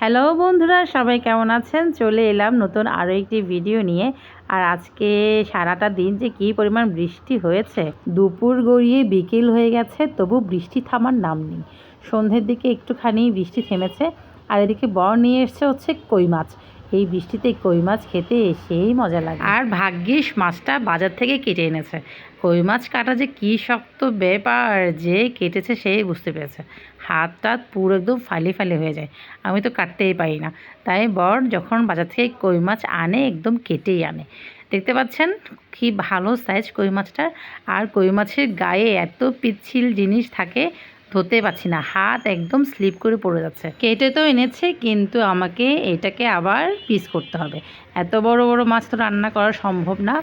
Hello বন্ধুরা, সবাই কেমন আছেন? চলে এলাম নতুন আরও একটি ভিডিও নিয়ে। আর আজকে সারাটা দিন যে কী পরিমাণ বৃষ্টি হয়েছে, দুপুর গড়িয়ে বিকেল হয়ে গেছে, তবু বৃষ্টি থামার নাম নেই। সন্ধ্যের দিকে একটুখানি বৃষ্টি থেমেছে। আর এদিকে বর নিয়ে এসছে হচ্ছে কই মাছ। এই বৃষ্টিতে কই মাছ খেতে সেই মজা লাগে। আর ভাগ্যিস মাছটা বাজার থেকে কেটে এনেছে। কই মাছ কাটা যে কী শক্ত ব্যাপার, যে কেটেছে সেই বুঝতে পেরেছে। হাত টাত পুরো একদম ফালি ফালি হয়ে যায়। আমি তো কাটতেই পারি না। তাই বর যখন বাজার থেকে কই মাছ আনে একদম কেটেই আনে। দেখতে পাচ্ছেন কি ভালো সাইজ কই মাছটার। আর কই মাছের গায়ে এত পিচ্ছিল জিনিস থাকে, ধরতে পারছি না, হাত একদম স্লিপ করে পড়ে যাচ্ছে। কেটে তো এনেছে, কিন্তু আমাকে এটাকে আবার পিস করতে হবে। এত বড় বড় মাছ তো রান্না করা সম্ভব না।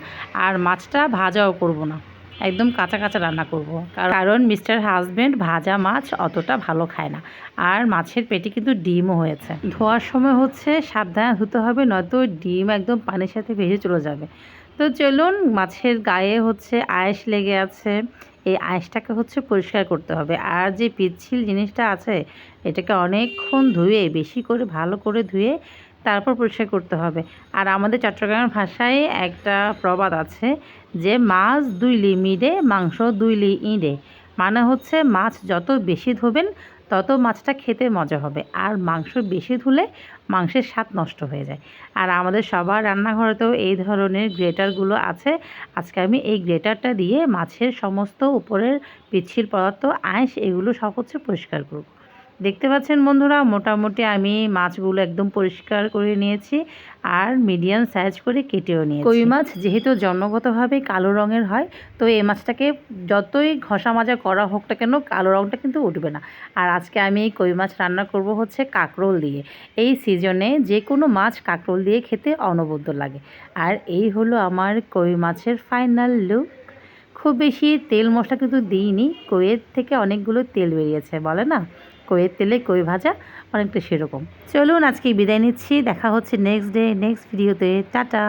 আর মাছটা ভাজাও করব না, একদম কাঁচা কাঁচা রান্না করব। কারণ মিস্টার হাজব্যান্ড ভাজা মাছ অতটা ভালো খায় না। আর মাছের পেটে কিন্তু ডিমও হয়েছে। ধোয়ার সময় হচ্ছে সাবধানে ধুতে হবে, নয়তো ডিম একদম পানির সাথে ভেসে চলে যাবে। তো চলুন, মাছের গায়ে হচ্ছে আঁশ লেগে আছে, এই আঁশটাকে হচ্ছে পরিষ্কার করতে হবে। আর যে পিচ্ছিল জিনিসটা আছে, এটাকে অনেকক্ষণ ধুয়ে, বেশি করে ভালো করে ধুয়ে তারপর পরিষ্কার করতে হবে। আর আমাদের চট্টগ্রামের ভাষায় একটা প্রবাদ আছে যে মাছ 2 লি মিডে, মাংস 2 লি ইঁড়ে। মানে হচ্ছে মাছ যত বেশি ধোবেন তত মাছটা খেতে মজা হবে, আর মাংস বেশি ধুলে মাংসের স্বাদ নষ্ট হয়ে যায়। আর আমাদের সবার রান্নাঘরেতেও এই ধরনের গ্রেটারগুলো আছে। আজকে আমি এই গ্রেটারটা দিয়ে মাছের সমস্ত উপরের পিচ্ছিল পদার্থ, আঁশ, এগুলো সব হচ্ছে পরিষ্কার করব। দেখতে পাচ্ছেন বন্ধুরা, মোটামুটি আমি মাছগুলো একদম পরিষ্কার করে নিয়েছি আর মিডিয়াম সাইজ করে কেটেও নিয়েছি। কই মাছ যেহেতু জন্মগতভাবে কালো রঙের হয়, তো এই মাছটাকে যতই ঘষা মাজা করা হোক না কেন, কালো রঙটা কিন্তু উঠবে না। আর আজকে আমি এই কই মাছ রান্না করব হচ্ছে কাঁকরোল দিয়ে। এই সিজনে যে কোনো মাছ কাঁকরোল দিয়ে খেতে অনবদ্য লাগে। আর এই হলো আমার কই মাছের ফাইনাল লুক। খুব বেশি তেল মশলা কিন্তু দিইনি, কইয়ের থেকে অনেকগুলো তেল বেরিয়েছে, বলে না কইয়ের তেলে কই ভাজা, অনেকটা সেরকম। চলুন আজকে বিদায় নিচ্ছি, দেখা হচ্ছে নেক্সট ডে নেক্সট ভিডিওতে। টাটা।